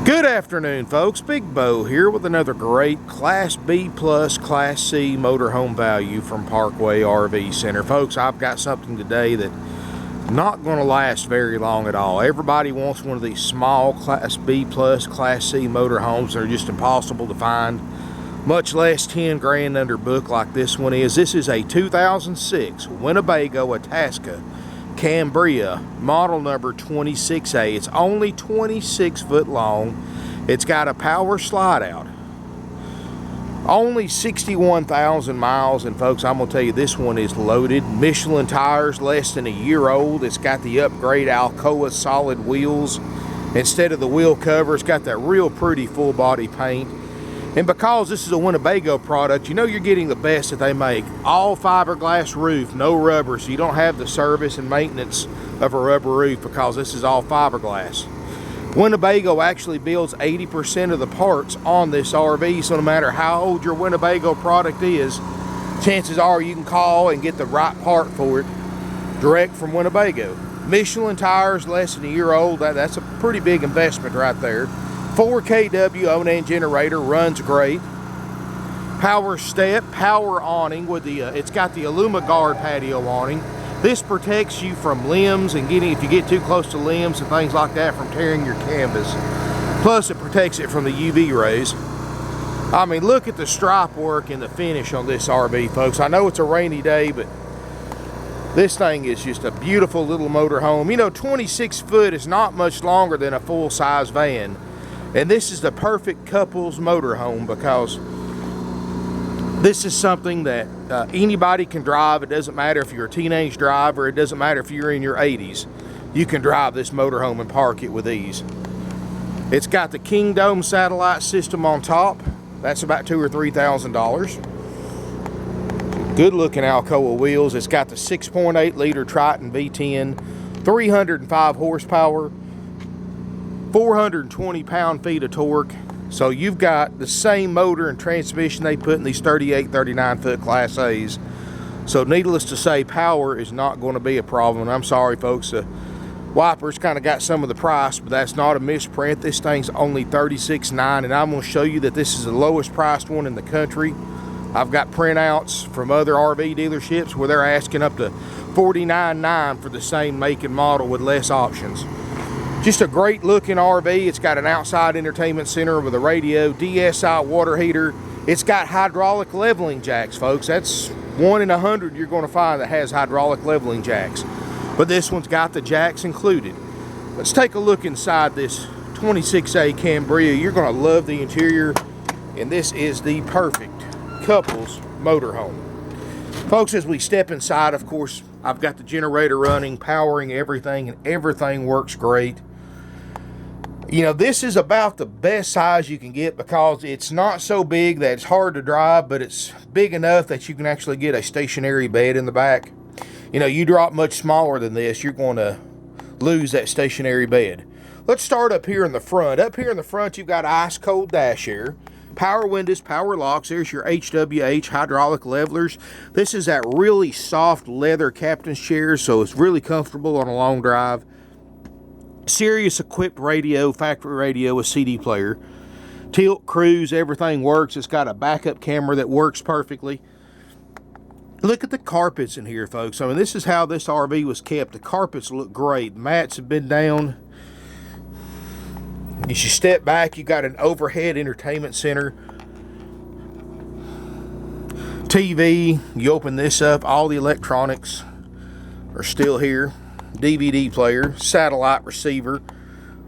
Good afternoon, folks. Big Bo here with another great Class B plus Class C motorhome value from Parkway RV Center. Folks, I've got something today that not going to last very long at all. Everybody wants one of these small Class B plus Class C motorhomes that are just impossible to find, much less 10 grand under book like this one is. This is a 2006 Winnebago Itasca Cambria, model number 26A. It's only 26 foot long. It's got a power slide out. Only 61,000 miles, and folks, I'm gonna tell you, this one is loaded. Michelin tires, less than a year old. It's got the upgrade Alcoa solid wheels instead of the wheel cover. It's got that real pretty full body paint. And because this is a Winnebago product, you know you're getting the best that they make. All fiberglass roof, no rubber, so you don't have the service and maintenance of a rubber roof because this is all fiberglass. Winnebago actually builds 80% of the parts on this RV, so no matter how old your Winnebago product is, chances are you can call and get the right part for it direct from Winnebago. Michelin tires, less than a year old, that's a pretty big investment right there. 4 kW Onan generator, runs great. Power step, power awning with the it's got the aluma guard patio awning. This protects you from limbs and if you get too close to limbs and things like that, from tearing your canvas. Plus it protects it from the UV rays. I mean, look at the stripe work and the finish on this RV, folks. I know it's a rainy day, but this thing is just a beautiful little motorhome. You know, 26 foot is not much longer than a full-size van. And this is the perfect couples motorhome because this is something that anybody can drive. It doesn't matter if you're a teenage driver. It doesn't matter if you're in your 80s. You can drive this motorhome and park it with ease. It's got the King Dome satellite system on top. That's about $2,000 or $3,000. Good looking Alcoa wheels. It's got the 6.8 liter Triton V-10, 305 horsepower. 420 pound-feet of torque. So you've got the same motor and transmission they put in these 38, 39 foot Class A's. So needless to say, power is not going to be a problem. I'm sorry, folks, the wipers kind of got some of the price, but that's not a misprint. This thing's only $36,900, and I'm going to show you that this is the lowest priced one in the country. I've got printouts from other RV dealerships where they're asking up to $49,900 for the same make and model with less options. Just a great looking RV. It's got an outside entertainment center with a radio, DSI water heater. It's got hydraulic leveling jacks, folks. That's 1 in 100 you're going to find that has hydraulic leveling jacks. But this one's got the jacks included. Let's take a look inside this 26A Cambria. You're going to love the interior, and this is the perfect couples motorhome. Folks, as we step inside, of course, I've got the generator running, powering everything, and everything works great. You know, this is about the best size you can get because it's not so big that it's hard to drive, but it's big enough that you can actually get a stationary bed in the back. You know, you drop much smaller than this, you're going to lose that stationary bed. Let's start up here in the front. Up here in the front, you've got ice cold dash air, power windows, power locks. There's your HWH hydraulic levelers. This is that really soft leather captain's chair, so it's really comfortable on a long drive. Sirius equipped radio, factory radio with CD player. Tilt, cruise, everything works. It's got a backup camera that works perfectly. Look at the carpets in here, folks. I mean, this is how this RV was kept. The carpets look great. Mats have been down. As you step back, you got an overhead entertainment center. TV, you open this up, all the electronics are still here. DVD player, satellite receiver,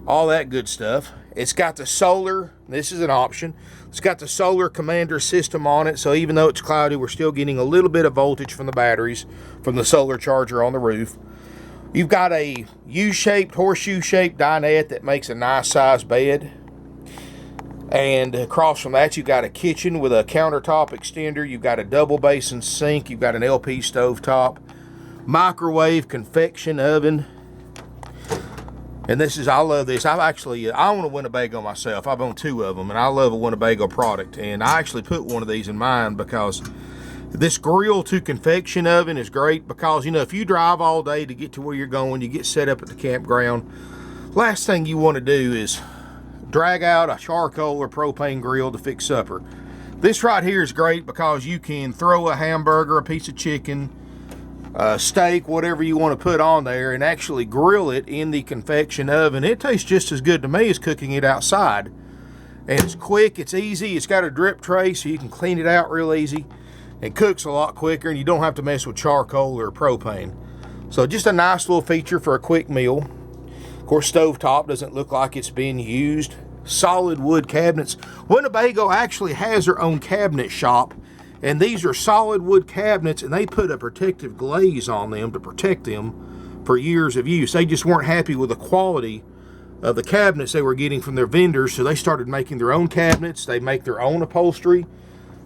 all that good stuff. It's got the solar, this is an option. It's got the solar commander system on it, so even though it's cloudy, we're still getting a little bit of voltage from the batteries from the solar charger on the roof. You've got a U-shaped, horseshoe-shaped dinette that makes a nice size bed. And across from that, you've got a kitchen with a countertop extender. You've got a double basin sink. You've got an LP stovetop, microwave, convection oven. And this is, I love this. I own a Winnebago myself. I've owned 2 of them, and I love a Winnebago product. And I actually put one of these in mine because this grill to convection oven is great because, you know, if you drive all day to get to where you're going, you get set up at the campground, last thing you want to do is drag out a charcoal or propane grill to fix supper. This right here is great because you can throw a hamburger, a piece of chicken, steak, whatever you want to put on there, and actually grill it in the convection oven. It tastes just as good to me as cooking it outside. And it's quick, it's easy, it's got a drip tray so you can clean it out real easy. It cooks a lot quicker and you don't have to mess with charcoal or propane. So just a nice little feature for a quick meal. Of course, stovetop doesn't look like it's been used. Solid wood cabinets. Winnebago actually has their own cabinet shop, and these are solid wood cabinets, and they put a protective glaze on them to protect them for years of use. They just weren't happy with the quality of the cabinets they were getting from their vendors, so they started making their own cabinets. They make their own upholstery.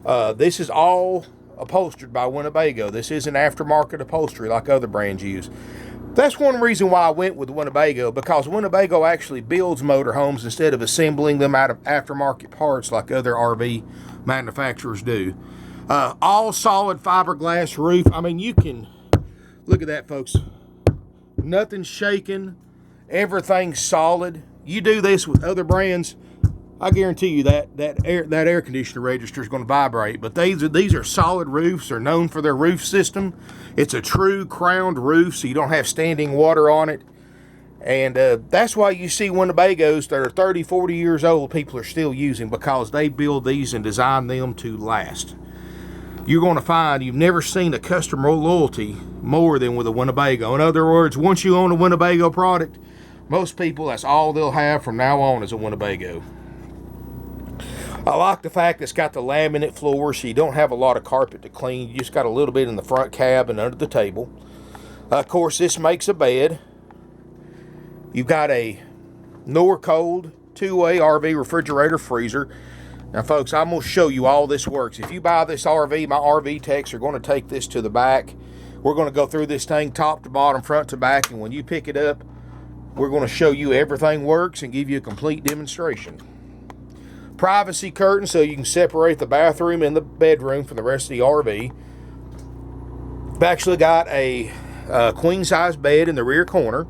This is all upholstered by Winnebago. This isn't aftermarket upholstery like other brands use. That's one reason why I went with Winnebago, because Winnebago actually builds motorhomes instead of assembling them out of aftermarket parts like other RV manufacturers do. All solid fiberglass roof. I mean, you can look at that, folks. Nothing's shaking. Everything's solid. You do this with other brands, I guarantee you that air conditioner register is going to vibrate. But these are solid roofs. They're known for their roof system. It's a true crowned roof, so you don't have standing water on it. And that's why you see Winnebagos that are 30, 40 years old, people are still using, because they build these and design them to last. You're going to find you've never seen a customer loyalty more than with a Winnebago. In other words, once you own a Winnebago product, most people, that's all they'll have from now on is a Winnebago. I like the fact that it's got the laminate floor, so you don't have a lot of carpet to clean. You just got a little bit in the front cab and under the table. Of course, this makes a bed. You've got a Norcold two-way RV refrigerator freezer. Now, folks, I'm going to show you all this works. If you buy this RV, my RV techs are going to take this to the back. We're going to go through this thing top to bottom, front to back, and when you pick it up, we're going to show you everything works and give you a complete demonstration. Privacy curtain so you can separate the bathroom and the bedroom from the rest of the RV. We've actually got a queen size bed in the rear corner.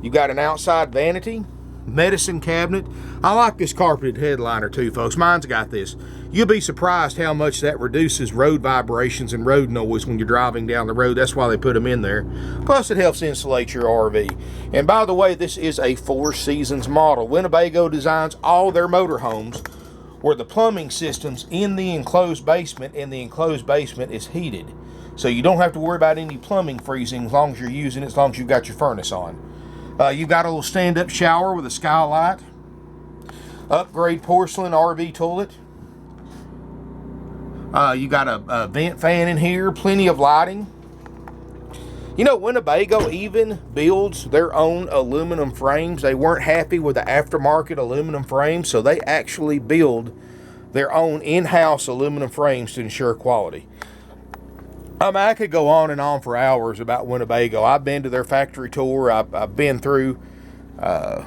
You've got an outside vanity, medicine cabinet. I like this carpeted headliner too, folks. Mine's got this. You'll be surprised how much that reduces road vibrations and road noise when you're driving down the road. That's why they put them in there. Plus, it helps insulate your RV. And by the way, this is a Four Seasons model. Winnebago designs all their motorhomes where the plumbing system's in the enclosed basement, and the enclosed basement is heated. So you don't have to worry about any plumbing freezing as long as you're using it, as long as you've got your furnace on. You've got a little stand-up shower with a skylight. Upgrade porcelain RV toilet. You got a vent fan in here, plenty of lighting. You know, Winnebago even builds their own aluminum frames. They weren't happy with the aftermarket aluminum frames, so they actually build their own in-house aluminum frames to ensure quality. I mean, I could go on and on for hours about Winnebago. I've been to their factory tour. I've been through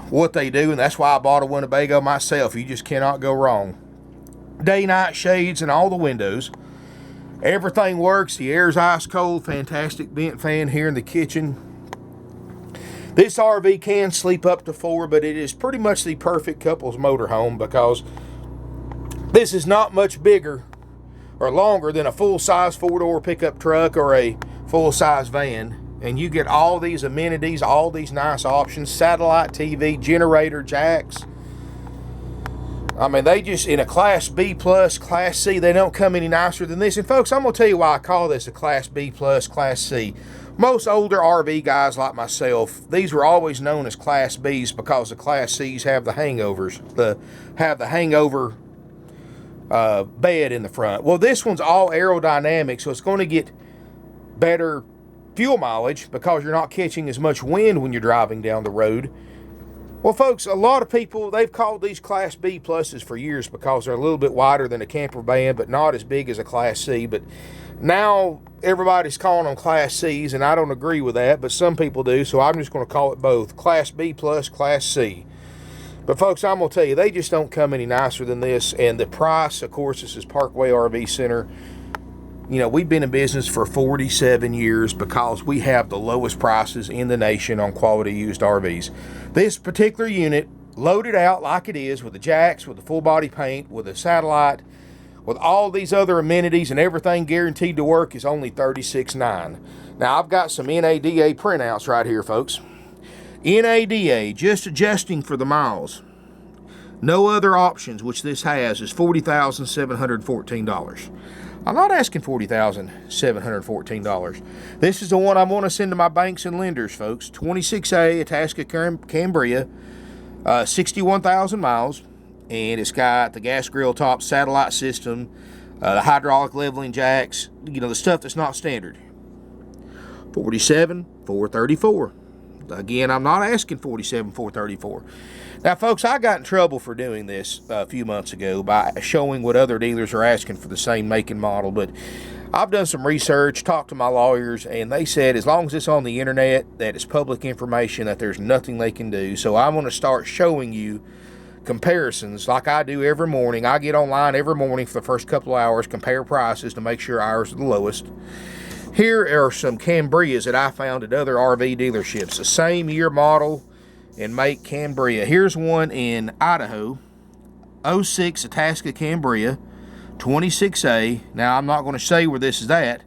what they do, and that's why I bought a Winnebago myself. You just cannot go wrong. Day-night shades in all the windows. Everything works. The air's ice cold. Fantastic vent fan here in the kitchen. This RV can sleep up to 4, but it is pretty much the perfect couple's motorhome because this is not much bigger or longer than a full-size 4-door pickup truck or a full-size van. And you get all these amenities, all these nice options, satellite TV, generator jacks. I mean, they just, in a Class B+, Class C, they don't come any nicer than this. And folks, I'm going to tell you why I call this a Class B+, Class C. Most older RV guys like myself, these were always known as Class Bs because the Class Cs have the hangovers, have the hangover bed in the front. Well, this one's all aerodynamic, so it's going to get better fuel mileage because you're not catching as much wind when you're driving down the road. Well, folks, a lot of people, they've called these Class B pluses for years because they're a little bit wider than a camper van, but not as big as a Class C. But now everybody's calling them Class Cs, and I don't agree with that, but some people do, so I'm just going to call it both, Class B plus, Class C. But, folks, I'm going to tell you, they just don't come any nicer than this, and the price, of course, this is Parkway RV Center. You know, we've been in business for 47 years because we have the lowest prices in the nation on quality used RVs. This particular unit loaded out like it is with the jacks, with the full body paint, with the satellite, with all these other amenities and everything guaranteed to work, is only $36,900. Now, I've got some NADA printouts right here, folks. NADA, just adjusting for the miles, no other options, which this has, is $40,714. I'm not asking $40,714. This is the one I want to send to my banks and lenders, folks. 26A, Itasca Cambria, 61,000 miles, and it's got the gas grill top, satellite system, the hydraulic leveling jacks, you know, the stuff that's not standard. $47,434. Again, I'm not asking $47,434. Now, folks, I got in trouble for doing this a few months ago by showing what other dealers are asking for the same make and model, but I've done some research, talked to my lawyers, and they said as long as it's on the internet, that it's public information, that there's nothing they can do. So I'm going to start showing you comparisons like I do every morning. I get online every morning for the first couple of hours, compare prices to make sure ours are the lowest. Here are some Cambrias that I found at other RV dealerships, the same year, model, and make Cambria. Here's one in Idaho, 06 Itasca Cambria, 26A. Now, I'm not going to say where this is at.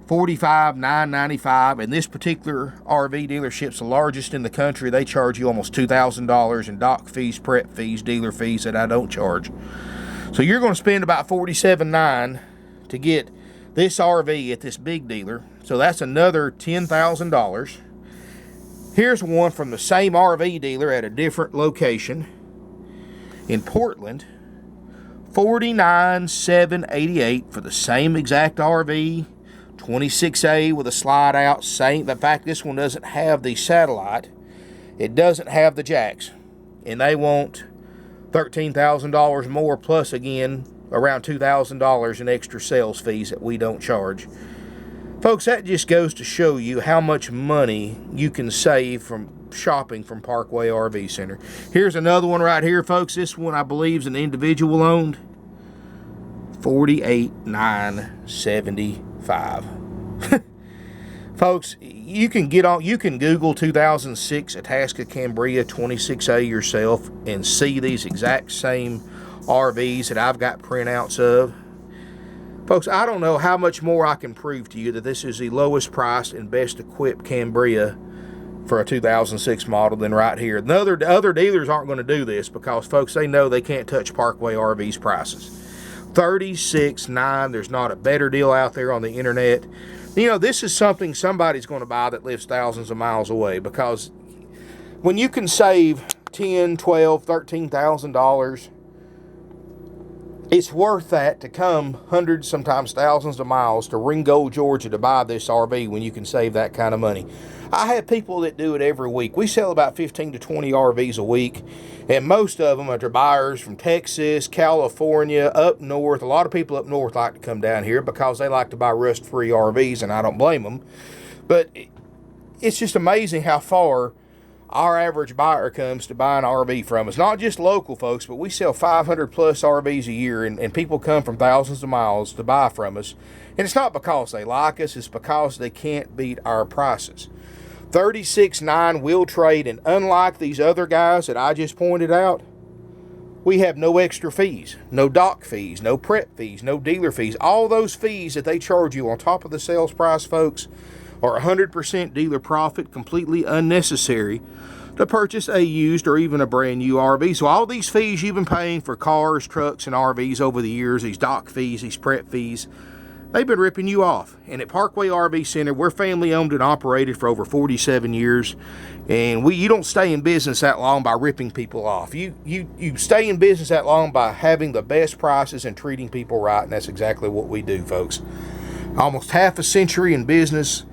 $45,995, and this particular RV dealership's the largest in the country. They charge you almost $2,000 in dock fees, prep fees, dealer fees that I don't charge. So you're going to spend about $47,900 to get this RV at this big dealer. So that's another $10,000. Here's one from the same RV dealer at a different location in Portland. $49,788 for the same exact RV. 26A with a slide out. Same. In fact, this one doesn't have the satellite. It doesn't have the jacks. And they want $13,000 more, plus again around $2,000 in extra sales fees that we don't charge. Folks, that just goes to show you how much money you can save from shopping from Parkway RV Center. Here's another one right here, folks. This one I believe is an individual owned. $48,975. Folks, you can Google 2006 Itasca Cambria 26A yourself and see these exact same RVs that I've got printouts of. Folks, I don't know how much more I can prove to you that this is the lowest priced and best equipped Cambria for a 2006 model than right here. The other dealers aren't going to do this because, folks, they know they can't touch Parkway RV's prices. $36,900. There's not a better deal out there on the internet. You know, this is something somebody's going to buy that lives thousands of miles away, because when you can save $10,000, $12,000, $13,000, it's worth that to come hundreds, sometimes thousands of miles to Ringgold, Georgia to buy this RV when you can save that kind of money. I have people that do it every week. We sell about 15 to 20 RVs a week, and most of them are to buyers from Texas, California, up north. A lot of people up north like to come down here because they like to buy rust-free RVs, and I don't blame them. But it's just amazing how far our average buyer comes to buy an RV from us. Not just local folks, but we sell 500 plus RVs a year, and people come from thousands of miles to buy from us. And it's not because they like us, it's because they can't beat our prices. $36,900 will trade, and unlike these other guys that I just pointed out, we have no extra fees, no dock fees, no prep fees, no dealer fees. All those fees that they charge you on top of the sales price, folks, are 100% dealer profit, completely unnecessary to purchase a used or even a brand new RV. So all these fees you've been paying for cars, trucks, and RVs over the years, these dock fees, these prep fees, they've been ripping you off. And at Parkway RV Center, we're family owned and operated for over 47 years. And you don't stay in business that long by ripping people off. You stay in business that long by having the best prices and treating people right. And that's exactly what we do, folks. Almost half a century in business.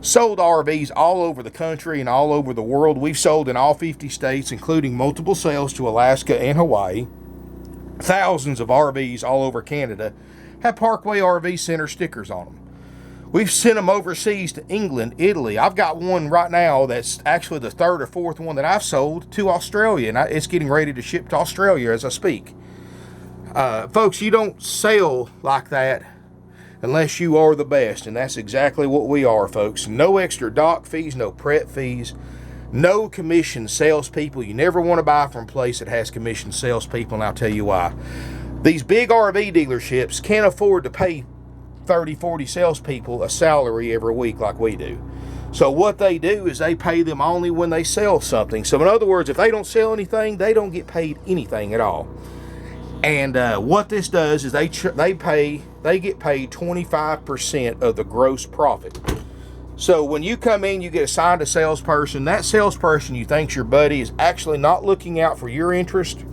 Sold RVs all over the country and all over the world. We've sold in all 50 states, including multiple sales to Alaska and Hawaii. Thousands of RVs all over Canada have Parkway RV Center stickers on them. We've sent them overseas to England, Italy. I've got one right now that's actually the third or fourth one that I've sold to Australia, and it's getting ready to ship to Australia as I speak. Folks, you don't sell like that unless you are the best, and that's exactly what we are, folks. No extra dock fees, no prep fees, No commission salespeople. You never want to buy from a place that has commission salespeople, and I'll tell you why. These big RV dealerships can't afford to pay 30, 40 salespeople a salary every week like we do. So what they do is they pay them only when they sell something. So in other words, if they don't sell anything, they don't get paid anything at all. And what this does is they get paid 25% of the gross profit. So when you come in, you get assigned a salesperson. That salesperson you think's your buddy is actually not looking out for your interest.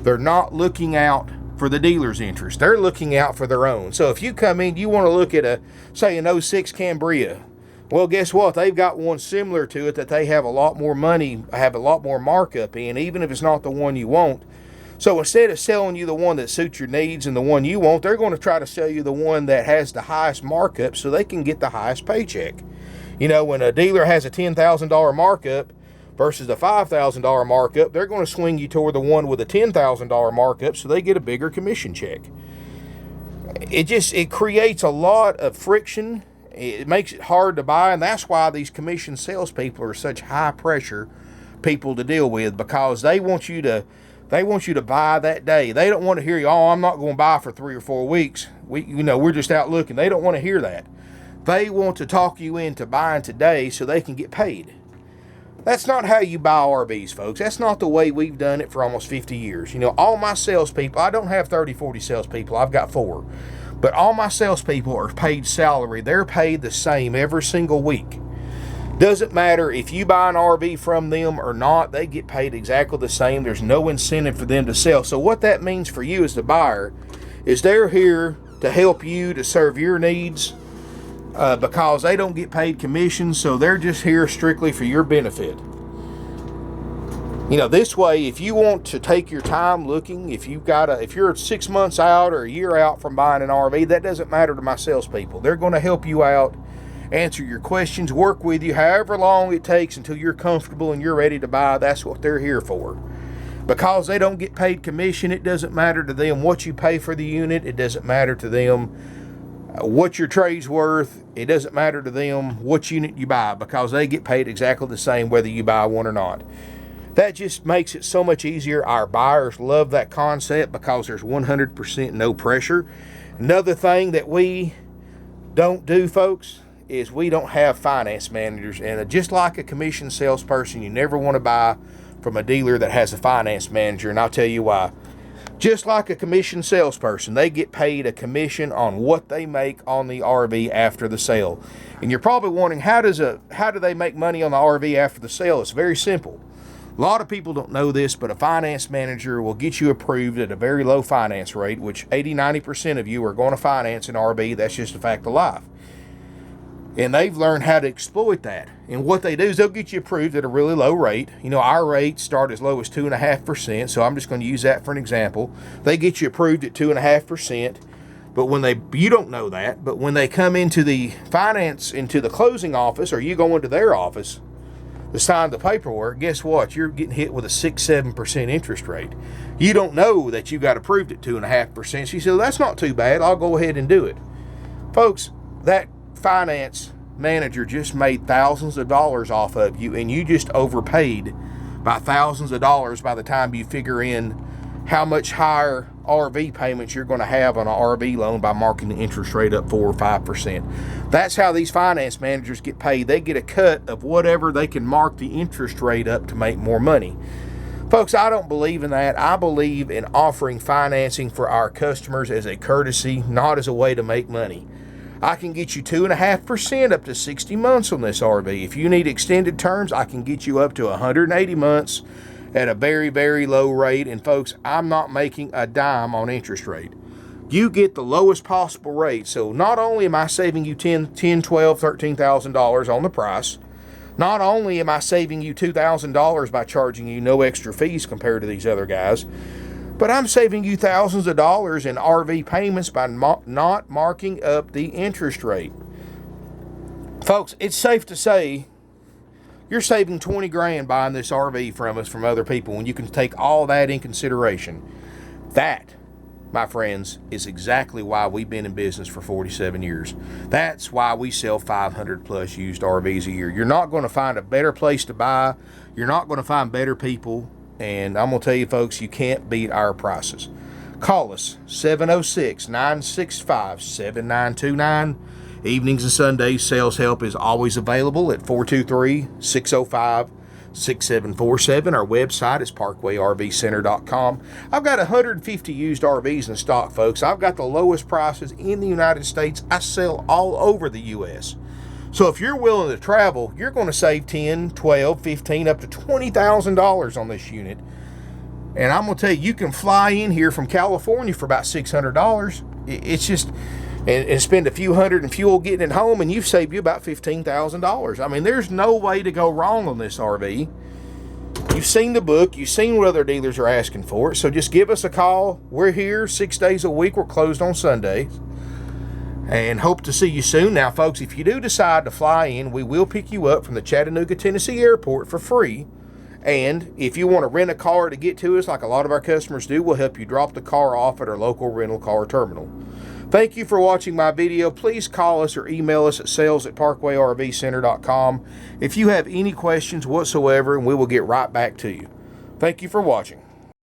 They're not looking out for the dealer's interest. They're looking out for their own. So if you come in, you want to look at say an 06 Cambria. Well, guess what? They've got one similar to it that they have a lot more money, have a lot more markup in, even if it's not the one you want. So instead of selling you the one that suits your needs and the one you want, they're going to try to sell you the one that has the highest markup so they can get the highest paycheck. You know, when a dealer has a $10,000 markup versus a $5,000 markup, they're going to swing you toward the one with a $10,000 markup so they get a bigger commission check. It creates a lot of friction. It makes it hard to buy, and that's why these commission salespeople are such high pressure people to deal with, because they want you to buy that day. They don't want to hear you, oh, I'm not going to buy for 3 or 4 weeks. We're just out looking. They don't want to hear that. They want to talk you into buying today so they can get paid. That's not how you buy RVs, folks. That's not the way we've done it for almost 50 years. All my salespeople, I don't have 30, 40 salespeople. I've got 4. But all my salespeople are paid salary. They're paid the same every single week. Doesn't matter if you buy an RV from them or not, they get paid exactly the same. There's no incentive for them to sell. So what that means for you as the buyer is they're here to help you, to serve your needs, because they don't get paid commission, so they're just here strictly for your benefit. This way, if you want to take your time looking, if you're 6 months out or a year out from buying an RV, that doesn't matter to my salespeople. They're going to help you out, answer your questions, work with you however long it takes until you're comfortable and you're ready to buy. That's what they're here for. Because they don't get paid commission, it doesn't matter to them what you pay for the unit. It doesn't matter to them what your trade's worth. It doesn't matter to them what unit you buy, because they get paid exactly the same whether you buy one or not. That just makes it so much easier. Our buyers love that concept because there's 100% no pressure. Another thing that we don't do, folks, is we don't have finance managers. And just like a commission salesperson, you never want to buy from a dealer that has a finance manager. And I'll tell you why. Just like a commission salesperson, they get paid a commission on what they make on the RV after the sale. And you're probably wondering, how do they make money on the RV after the sale? It's very simple. A lot of people don't know this, but a finance manager will get you approved at a very low finance rate, which 80-90% of you are going to finance an RV. That's just a fact of life. And they've learned how to exploit that. And what they do is they'll get you approved at a really low rate. Our rates start as low as 2.5%, so I'm just going to use that for an example. They get you approved at 2.5%, but you don't know that, but when they come into the closing office, or you go into their office to sign the paperwork, guess what? You're getting hit with a 6-7% interest rate. You don't know that you got approved at 2.5%. So you say, well, that's not too bad. I'll go ahead and do it. Folks, that finance manager just made thousands of dollars off of you, and you just overpaid by thousands of dollars by the time you figure in how much higher RV payments you're going to have on an RV loan by marking the interest rate up 4 or 5%. That's how these finance managers get paid. They get a cut of whatever they can mark the interest rate up to make more money. Folks, I don't believe in that. I believe in offering financing for our customers as a courtesy, not as a way to make money. I can get you 2.5% up to 60 months on this RV. If you need extended terms, I can get you up to 180 months at a very, very low rate. And folks, I'm not making a dime on interest rate. You get the lowest possible rate. So not only am I saving you $10, $12, $13,000 on the price, not only am I saving you $2,000 by charging you no extra fees compared to these other guys, but I'm saving you thousands of dollars in RV payments by not marking up the interest rate. Folks, it's safe to say you're saving 20 grand buying this RV from us from other people when you can take all that in consideration. That my friends, is exactly why we've been in business for 47 years. That's why we sell 500 plus used RVs a year. You're not going to find a better place to buy. You're not going to find better people. And I'm going to tell you, folks, you can't beat our prices. Call us, 706-965-7929. Evenings and Sundays, sales help is always available at 423-605-6747. Our website is parkwayRVcenter.com. I've got 150 used RVs in stock, folks. I've got the lowest prices in the United States. I sell all over the U.S. So if you're willing to travel, you're going to save $10, $12, $15, up to $20,000 on this unit. And I'm going to tell you, you can fly in here from California for about $600. It's just, and spend a few hundred in fuel getting it home, and you've saved you about $15,000. I mean, there's no way to go wrong on this RV. You've seen the book. You've seen what other dealers are asking for it. So just give us a call. We're here 6 days a week. We're closed on Sundays. And hope to see you soon. Now, folks, if you do decide to fly in, we will pick you up from the Chattanooga, Tennessee airport for free. And if you want to rent a car to get to us, like a lot of our customers do, we'll help you drop the car off at our local rental car terminal. Thank you for watching my video. Please call us or email us at sales@parkwayRVcenter.com if you have any questions whatsoever, and we will get right back to you. Thank you for watching.